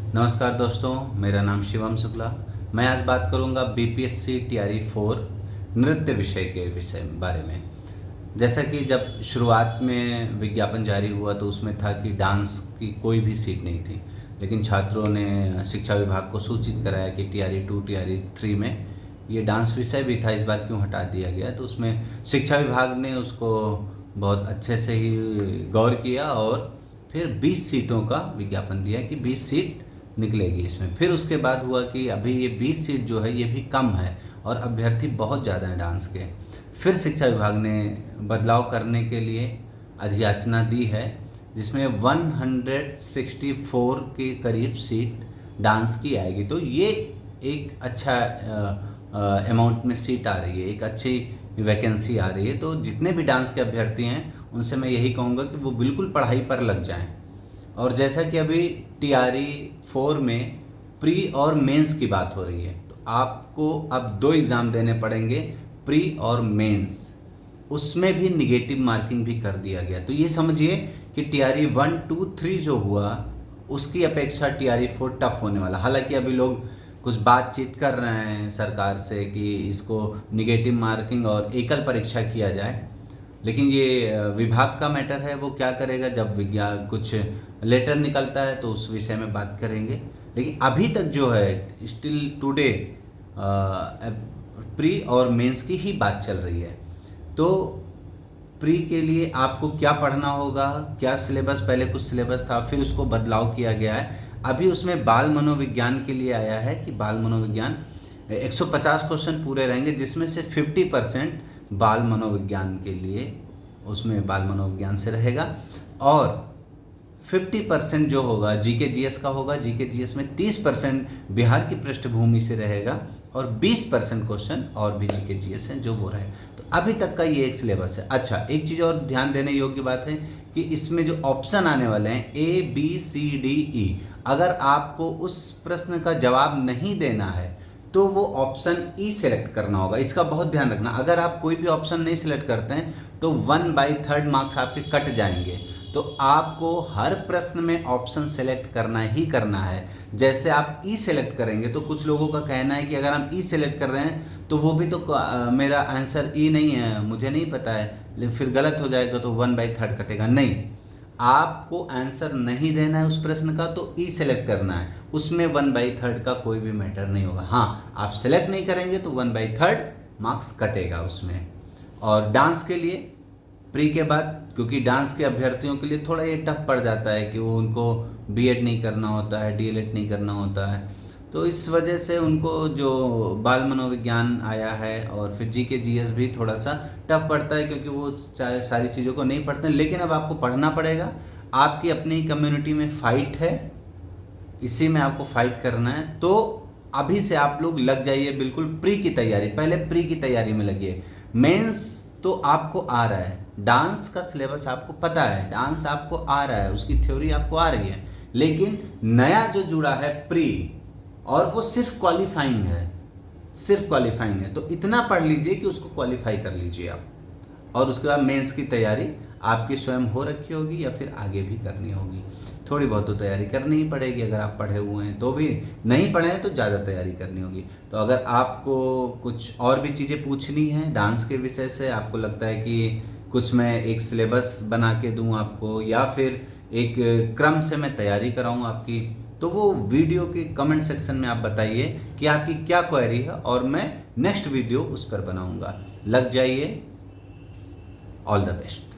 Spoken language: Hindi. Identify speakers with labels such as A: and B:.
A: नमस्कार दोस्तों, मेरा नाम शिवम शुक्ला। मैं आज बात करूंगा बीपीएससी टीआरई 4 नृत्य विषय के बारे में। जैसा कि जब शुरुआत में विज्ञापन जारी हुआ तो उसमें था कि डांस की कोई भी सीट नहीं थी, लेकिन छात्रों ने शिक्षा विभाग को सूचित कराया कि टीआरई 2 टीआरई 3 में ये डांस विषय भी था, इस बार क्यों हटा दिया गया। तो उसमें शिक्षा विभाग ने उसको बहुत अच्छे से ही गौर किया और फिर 20 सीटों का विज्ञापन दिया कि 20 सीट निकलेगी इसमें। फिर उसके बाद हुआ कि अभी ये 20 सीट जो है ये भी कम है और अभ्यर्थी बहुत ज़्यादा हैं डांस के। फिर शिक्षा विभाग ने बदलाव करने के लिए अधियाचना दी है, जिसमें 164 के करीब सीट डांस की आएगी। तो ये एक अच्छा अमाउंट में सीट आ रही है, एक अच्छी वैकेंसी आ रही है। तो जितने भी डांस के अभ्यर्थी हैं उनसे मैं यही कहूँगा कि वो बिल्कुल पढ़ाई पर लग जाएं। और जैसा कि अभी टीआरई 4 में प्री और मेंस की बात हो रही है, तो आपको अब 2 एग्ज़ाम देने पड़ेंगे, प्री और मेंस। उसमें भी निगेटिव मार्किंग भी कर दिया गया। तो ये समझिए कि टीआरई 1, 2, 3 जो हुआ उसकी अपेक्षा टीआरई 4 टफ होने वाला। हालांकि अभी लोग कुछ बातचीत कर रहे हैं सरकार से कि इसको निगेटिव मार्किंग और एकल परीक्षा किया जाए, लेकिन ये विभाग का मैटर है, वो क्या करेगा। जब कुछ लेटर निकलता है तो उस विषय में बात करेंगे। लेकिन अभी तक जो है स्टिल टुडे प्री और मेंस की ही बात चल रही है। तो प्री के लिए आपको क्या पढ़ना होगा, क्या सिलेबस, पहले कुछ सिलेबस था फिर उसको बदलाव किया गया है। अभी उसमें बाल मनोविज्ञान के लिए आया है कि बाल मनोविज्ञान 150 क्वेश्चन पूरे रहेंगे, जिसमें से 50% बाल मनोविज्ञान के लिए उसमें बाल मनोविज्ञान से रहेगा और 50% जो होगा जीके जीएस का होगा। जीके जीएस में 30% बिहार की पृष्ठभूमि से रहेगा और 20% क्वेश्चन और भी जीके जीएस हैं जो वो रहे। तो अभी तक का ये एक सिलेबस है। अच्छा, एक चीज़ और ध्यान देने योग्य बात है कि इसमें जो ऑप्शन आने वाले हैं ABCDE, अगर आपको उस प्रश्न का जवाब नहीं देना है तो वो ऑप्शन ई सेलेक्ट करना होगा। इसका बहुत ध्यान रखना। अगर आप कोई भी ऑप्शन नहीं सिलेक्ट करते हैं तो 1/3 मार्क्स आपके कट जाएंगे। तो आपको हर प्रश्न में ऑप्शन सेलेक्ट करना ही करना है। जैसे आप ई सेलेक्ट करेंगे तो कुछ लोगों का कहना है कि अगर हम ई सेलेक्ट कर रहे हैं तो वो भी तो मेरा आंसर ई नहीं है, मुझे नहीं पता है, लेकिन फिर गलत हो जाएगा तो 1/3 कटेगा। नहीं, आपको आंसर नहीं देना है उस प्रश्न का तो ई सेलेक्ट करना है, उसमें 1/3 का कोई भी मैटर नहीं होगा। हाँ, आप सेलेक्ट नहीं करेंगे तो 1/3 मार्क्स कटेगा उसमें। और डांस के लिए प्री के बाद, क्योंकि डांस के अभ्यर्थियों के लिए थोड़ा ये टफ पड़ जाता है कि वो उनको बीएड नहीं करना होता है, डीएलएड नहीं करना होता है, तो इस वजह से उनको जो बाल मनोविज्ञान आया है और फिर जीके जीएस भी थोड़ा सा टफ पड़ता है, क्योंकि वो सारी चीज़ों को नहीं पढ़ते हैं। लेकिन अब आपको पढ़ना पड़ेगा, आपकी अपनी कम्युनिटी में फाइट है, इसी में आपको फाइट करना है। तो अभी से आप लोग लग जाइए बिल्कुल प्री की तैयारी, पहले प्री की तैयारी में लगिए। मेंस तो आपको आ रहा है, डांस का सिलेबस आपको पता है, डांस आपको आ रहा है, उसकी थ्योरी आपको आ रही है, लेकिन नया जो जुड़ा है प्री, और वो सिर्फ क्वालिफाइंग है, सिर्फ क्वालिफाइंग है। तो इतना पढ़ लीजिए कि उसको क्वालिफाई कर लीजिए आप, और उसके बाद मेंस की तैयारी आपकी स्वयं हो रखी होगी या फिर आगे भी करनी होगी। थोड़ी बहुत तो तैयारी करनी ही पड़ेगी, अगर आप पढ़े हुए हैं तो भी, नहीं पढ़े हैं तो ज़्यादा तैयारी करनी होगी। तो अगर आपको कुछ और भी चीज़ें पूछनी हैं डांस के विषय से, आपको लगता है कि कुछ मैं एक सिलेबस बना के दूँ आपको या फिर एक क्रम से मैं तैयारी कराऊँ आपकी, तो वो वीडियो के कमेंट सेक्शन में आप बताइए कि आपकी क्या क्वेरी है और मैं नेक्स्ट वीडियो उस पर बनाऊँगा। लग जाइए। All the best.